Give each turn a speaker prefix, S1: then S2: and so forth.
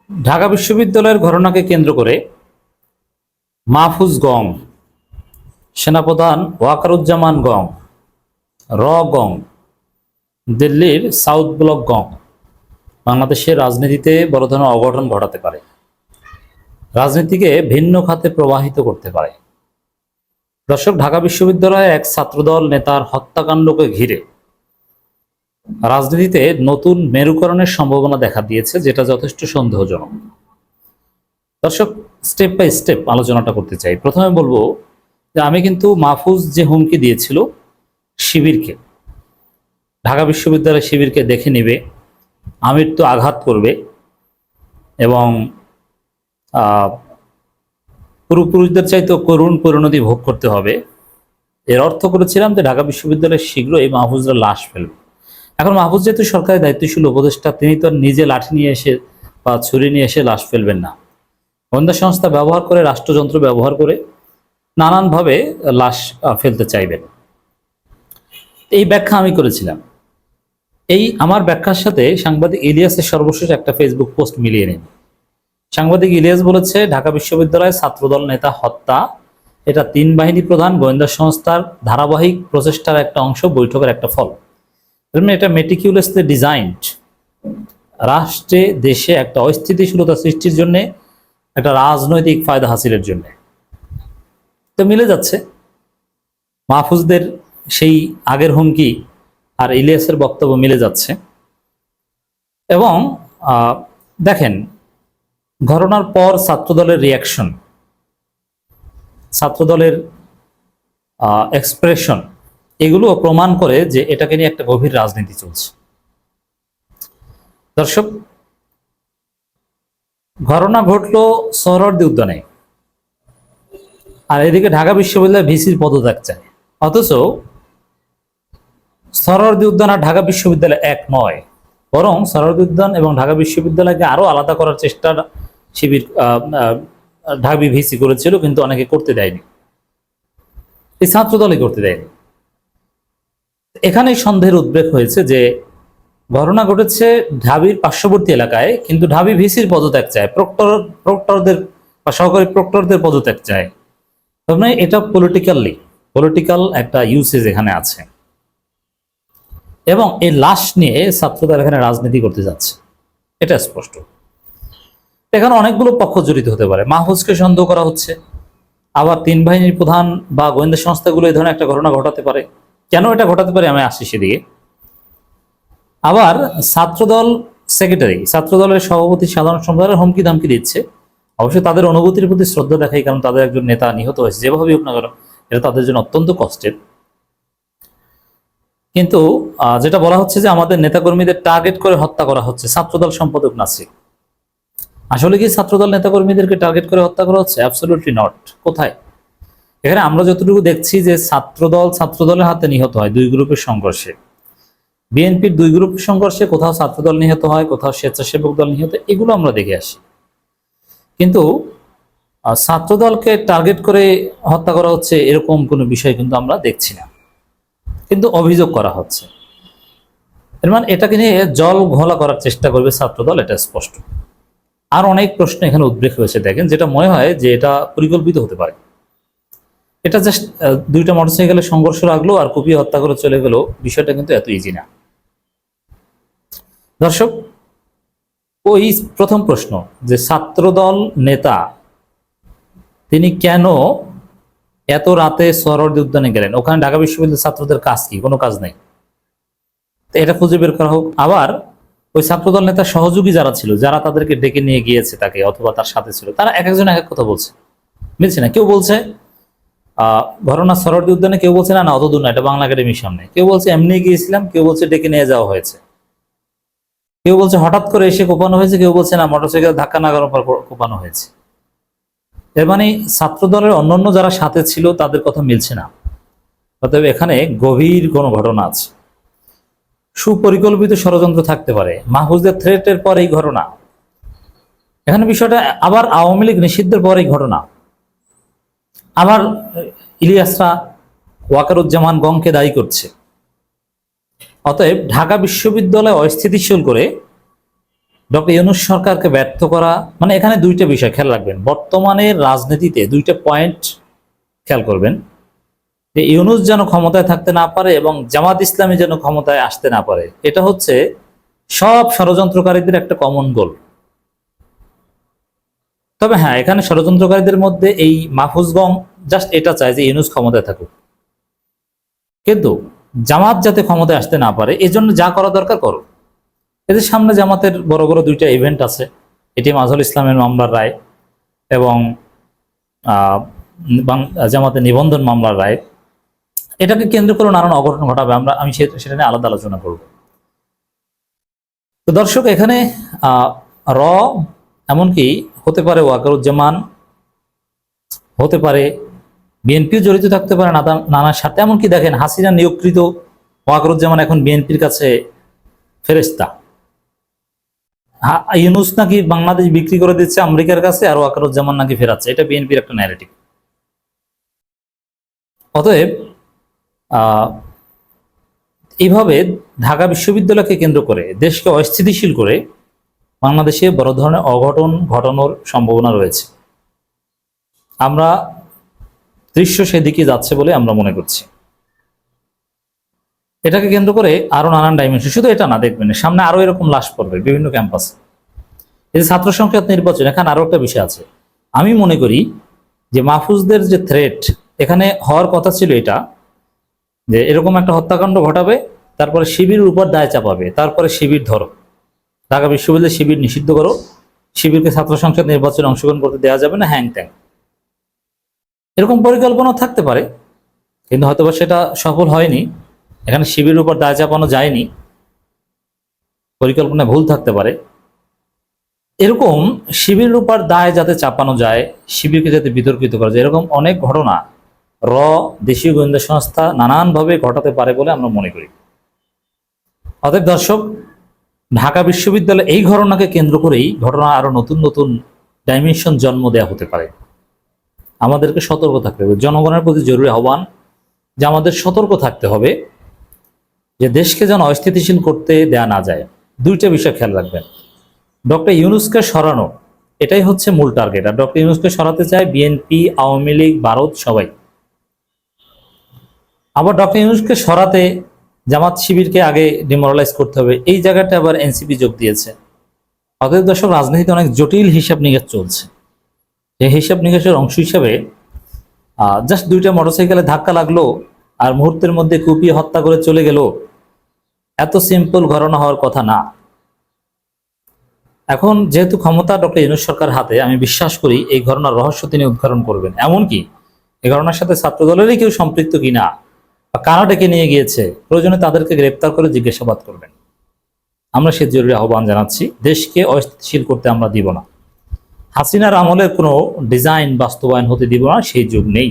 S1: ঢাকা বিশ্ববিদ্যালয়ের ঘটনাকে কেন্দ্র করে মাহফুজ গং, সেনাপ্রধান ওয়াকারুজ্জামান গং, র গং, দিল্লির সাউথ ব্লক গং বাংলাদেশের রাজনীতিতে বড় ধরনের অঘটন ঘটাতে পারে, রাজনীতিকে ভিন্ন খাতে প্রবাহিত করতে পারে। দর্শক, ঢাকা বিশ্ববিদ্যালয়ে এক ছাত্রদল নেতার হত্যাকাণ্ডকে ঘিরে রাজনীতিতে নতুন মেরুকরণের সম্ভাবনা দেখা দিয়েছে, যেটা যথেষ্ট সন্দেহজনক। দর্শক, স্টেপ বাই স্টেপ আলোচনাটা করতে চাই। প্রথমে বলবো যে আমি কিন্তু মাহফুজ যে হুমকি দিয়েছিল শিবিরকে, ঢাকা বিশ্ববিদ্যালয় শিবিরকে দেখে নিবে, আমৃত্যু আঘাত করবে এবং পূর্বপুরুষদের চাইতেও করুণ পরিণতি ভোগ করতে হবে, এর অর্থ করেছিলাম যে ঢাকা বিশ্ববিদ্যালয় শীঘ্রই মাহফুজরা লাশ ফেলবে। এখন মাহফুজ যেহেতু সরকারের দায়িত্বশীল উপদেষ্টা, তিনি তো নিজে লাঠি নিয়ে এসে বা ছুরি নিয়ে এসে লাশ ফেলবেন না। গোয়েন্দা সংস্থা ব্যবহার করে, রাষ্ট্রযন্ত্র ব্যবহার করে নানানভাবে লাশ ফেলতে চাইবেন। এই ব্যাখ্যা আমি করেছিলাম। এই আমার ব্যাখ্যার সাথে সাংবাদিক ইলিয়াসের সর্বশেষ একটা ফেসবুক পোস্ট মিলিয়ে নিন। সাংবাদিক ইলিয়াস বলেছে, ঢাকা বিশ্ববিদ্যালয়ে ছাত্রদল নেতা হত্যা এটা তিন বাহিনী প্রধান গোয়েন্দা সংস্থার ধারাবাহিক প্রচেষ্টার একটা অংশ, বৈঠকের একটা ফল। এটা মেটিকিউলাসলি ডিজাইনড, রাষ্ট্রে দেশে একটা অস্থিতিশীলতা সৃষ্টির জন্য, একটা রাজনৈতিক ফায়দা হাসিলের জন্য। তো মিলে যাচ্ছে মাহফুজদের সেই আগের হুমকি আর ইলিয়াসের বক্তব্য মিলে যাচ্ছে। এবং দেখেন, ঘটনার পর ছাত্রদলের রিয়াকশন, ছাত্রদলের এক্সপ্রেশন, এগুলো প্রমাণ করে যে এটাকে নিয়ে একটা গভীর রাজনীতি চলছে। দর্শক, ঘটনা ঘটলো সোহরাওয়ার্দী উদ্যানে, আর এদিকে ঢাকা বিশ্ববিদ্যালয় ভিসির পদত্যাগ চায়। অথচ সোহরাওয়ার্দী উদ্যান আর ঢাকা বিশ্ববিদ্যালয় এক নয়, বরং সোহরাওয়ার্দী উদ্যান এবং ঢাকা বিশ্ববিদ্যালয়কে আরো আলাদা করার চেষ্টা শিবির ঢাবি ভিসি করেছিল, কিন্তু অনেকে করতে দেয়নি, এই ছাত্রদলই করতে দেয়নি। এখানেই সন্দেহের উদ্বেগ হয়েছে যে ঘটনা ঘটেছে ঢাবির পার্শ্ববর্তী এলাকায়, কিন্তু ঢাবি ভিসির পদত্যাগ চায়, প্রক্টরদের বা সহকারী প্রক্টরদের পদত্যাগ চায়। মানে এটা পলিটিক্যাল একটা ইউসেজ এখানে আছে, এবং এই লাশ নিয়ে ছাত্রদল এখানে রাজনীতি করতে যাচ্ছে, এটা স্পষ্ট। এখানে অনেকগুলো পক্ষ জড়িত হতে পারে। মাহফুজকে সন্দেহ করা হচ্ছে, আবার তিন বাহিনীর প্রধান বা গোয়েন্দা সংস্থাগুলো এই ধরনের একটা ঘটনা ঘটাতে পারে। কেন এটা ঘটাতে পারে আমি আসছি সেদিকে। আবার ছাত্রদল সেক্রেটারি, ছাত্রদলের সভাপতি, সাধারণ সম্পাদকের হুমকি ধামকি দিচ্ছে। অবশ্যই তাদের অনুভূতির প্রতি শ্রদ্ধা দেখাই, কারণ তাদের একজন নেতা নিহত হয়েছে, যেভাবেই হোক না কেন এটা তাদের জন্য অত্যন্ত কষ্টের। কিন্তু যেটা বলা হচ্ছে যে আমাদের নেতাকর্মীদের টার্গেট করে হত্যা করা হচ্ছে, ছাত্রদল সম্পাদক নাসির। আসলে কি ছাত্রদল নেতাকর্মীদেরকে টার্গেট করে হত্যা করা হচ্ছে? Absolutely not. কোথায়? এখানে আমরা যতটুকু দেখছি যে ছাত্রদলের হাতে নিহত হয় দুই গ্রুপের সংঘর্ষে, বিএনপির দুই গ্রুপের সংঘর্ষে কোথাও ছাত্রদল নিহত হয়, কোথাও স্বেচ্ছাসেবক দল নিহত, এগুলো আমরা দেখে আসি। কিন্তু ছাত্রদলকে টার্গেট করে হত্যা করা হচ্ছে এরকম কোনো বিষয় কিন্তু আমরা দেখছি না, কিন্তু অভিযোগ করা হচ্ছে। এর মানে এটাকে নিয়ে জল ঘোলা করার চেষ্টা করবে ছাত্রদল, এটা স্পষ্ট। আর অনেক প্রশ্ন এখানে উদ্বেগ হয়েছে, দেখেন, যেটা মনে হয় যে এটা পরিকল্পিত হতে পারে। এটা জাস্ট দুইটা মোটরসাইকেলের সংঘর্ষ রাখলো আর কুপিয়ে হত্যা করে চলে গেল, বিষয়টা কিন্তু এত ইজি না। দর্শক, ওই প্রথম প্রশ্ন যে ছাত্রদল নেতা তিনি কেন এত রাতে সোহরাওয়ার্দী উদ্যানে গেলেন, ওখানে ঢাকা বিশ্ববিদ্যালয়ের ছাত্রদের কাজ কি? কোনো কাজ নেই, এটা খুঁজে বের করা হোক। আবার ওই ছাত্রদল নেতার সহযোগী যারা ছিল, যারা তাদেরকে ডেকে নিয়ে গিয়েছে তাকে, অথবা তার সাথে ছিল, তারা এক একজন এক এক কথা বলছে, মিলছে না। কেউ বলছে ঘটনা সোহরাওয়ার্দী উদ্যানে, কেউ বলছে না না অতদূর না, এটা বাংলা একাডেমির সামনে, কেউ বলছে এমনি গিয়েছিলাম, কেউ বলছে ডেকে নিয়ে যাওয়া হয়েছে, কেউ বলছে হঠাৎ করে এসে কোপানো হয়েছে, কেউ বলছে না মোটরসাইকেল ধাক্কা না করার পর কোপানো হয়েছে। এর মানে ছাত্রদলের অন্যান্য যারা সাথে ছিল তাদের কথা মিলছে না। অতএব এখানে গভীর কোনো ঘটনা আছে, সুপরিকল্পিত ষড়যন্ত্র থাকতে পারে। মাহফুজদের থ্রেটের পর এই ঘটনা, এখানে বিষয়টা আবার আওয়ামী লীগ নিষিদ্ধের পর এই ঘটনা, আবার ইলিয়াসরা ওয়াকারুজ্জামান গংকে দায়ী করছে। অতএব ঢাকা বিশ্ববিদ্যালয় অস্থিতিশীল করে ডক্টর ইউনূস সরকারকে ব্যর্থ করা, মানে এখানে দুইটা বিষয় খেয়াল রাখবেন। বর্তমানে রাজনীতিতে দুইটা পয়েন্ট খেয়াল করবেন, যে ইউনূস যেন ক্ষমতায় থাকতে না পারে এবং জামাত ইসলামী যেন ক্ষমতায় আসতে না পারে। এটা হচ্ছে সব ষড়যন্ত্রকারীদের একটা কমন গোল। তবে হ্যাঁ, এখানে ষড়যন্ত্রকারীদের মধ্যে এই মাহফুজগং জাস্ট এটা চায় যে ইউনূস ক্ষমতায় থাকুক, কিন্তু জামাত যাতে ক্ষমতায় আসতে না পারে এই জন্য যা করা দরকার করো। এদের সামনে জামাতের বড় বড় দুইটা ইভেন্ট আছে, এটি আজহারুল ইসলামের মামলার রায় এবং জামাতের নিবন্ধন মামলার রায়। এটাকে কেন্দ্র করে নানান অঘটন ঘটাবে, আমি সেটা নিয়ে আলাদা আলোচনা করব। তো দর্শক, এখানে র এমনকি হতে পারে ওয়াকারুজ্জামান, হতে পারে বিএনপিও জড়িত থাকতে পারে নানার সাথে। এমনকি দেখেন, হাসিনা নিয়োগকৃত ওয়াকারুজ্জামান এখন বিএনপির কাছে ফেরেশতা। ইউনূস নাকি বাংলাদেশ বিক্রি করে দিচ্ছে আমেরিকার কাছে, আর ওয়াকারুজ্জামান নাকি ফেরাচ্ছে। এটা বিএনপির একটা ন্যারেটিভ। অতএব এইভাবে ঢাকা বিশ্ববিদ্যালয়কে কেন্দ্র করে দেশকে অস্থিতিশীল করে বাংলাদেশে বড় ধরনের অঘটন ঘটানোর সম্ভাবনা রয়েছে। আমরা দৃশ্য সেদিকে যাচ্ছে বলে আমরা মনে করছি। এটাকে কেন্দ্র করে আরো নানান ডাইমেনশন, শুধু এটা না, দেখবেন সামনে আরো এরকম লাশ পড়বে বিভিন্ন ক্যাম্পাসে। এই যে ছাত্র সংসদ নির্বাচন, এখানে আরো একটা বিষয় আছে। আমি মনে করি যে মাহফুজদের যে থ্রেট এখানে হওয়ার কথা ছিল এটা, যে এরকম একটা হত্যাকাণ্ড ঘটাবে, তারপরে শিবিরের উপর দায় চাপাবে, তারপরে শিবির ধরো, ঢাকা বিশ্ববিদ্যালয়ে শিবির নিষিদ্ধ করো, শিবিরকে ছাত্র সংসদ নির্বাচনে অংশগ্রহণ করতে দেওয়া যাবে না, হ্যাং ট্যাং। এরকম পরিকল্পনা থাকতে পারে, কিন্তু হয়তোবা সেটা সফল হয়নি। এখানে শিবিরের উপর দায় চাপানো যায়নি, পরিকল্পনা ভুল থাকতে পারে। এরকম শিবিরের উপর দায় যাতে চাপানো যায়, শিবিরকে যাতে বিতর্কিত করা যায়, এরকম অনেক ঘটনা দেশীয় গোয়েন্দা সংস্থা নানানভাবে ঘটাতে পারে বলে আমরা মনে করি। অতএব দর্শক, ঢাকা বিশ্ববিদ্যালয়ে এই ঘটনাকে কেন্দ্র করেই ঘটনা আরো নতুন নতুন ডাইমেনশন জন্ম দেওয়া হতে পারে। আমাদেরকে সতর্ক থাকতে হবে। জনগণের প্রতি জরুরি আহ্বান যে আমাদের সতর্ক থাকতে হবে, যে দেশকে যেন অস্থিতিশীল করতে দেয়া না যায়। দুইটা বিষয় খেয়াল রাখবেন। ডক্টর ইউনূসকে সরানো, এটাই হচ্ছে মূল টার্গেট। আর ডক্টর ইউনূসকে সরাতে চায় বিএনপি, আওয়ামী লীগ, ভারত, সবাই। আবার ডক্টর ইউনূসকে সরাতে জামাত শিবিরকে আগে ডিমোরালাইজ করতে হবে, এই জায়গাটা আবার এনসিপি যোগ দিয়েছে। অতএব দর্শক, রাজনীতিতে অনেক জটিল হিসাব নিকাশ চলছে। এই হিসাব নিকাশের অংশ হিসাবে জাস্ট দুইটা মোটরসাইকেলে ধাক্কা লাগলো আর মুহূর্তের মধ্যে কুপিয়ে হত্যা করে চলে গেল, এত সিম্পল ঘটনা হওয়ার কথা না। এখন যেহেতু ক্ষমতা ডক্টর ইউনূস সরকার হাতে, আমি বিশ্বাস করি এই ঘটনার রহস্য তিনি উদ্ঘাটন করবেন। এমনকি এই ঘটনার সাথে ছাত্র দলেরই কেউ সম্পৃক্ত কিনা বা কারা ডেকে নিয়ে গিয়েছে, প্রয়োজনে তাদেরকে গ্রেপ্তার করে জিজ্ঞাসাবাদ করবেন। আমরা সে জরুরি আহ্বান জানাচ্ছি। দেশকে অস্থিতিশীল করতে আমরা দিব না। হাসিনার আমলের কোনো ডিজাইন বাস্তবায়ন হতে দিব না, সেই যুগ নেই।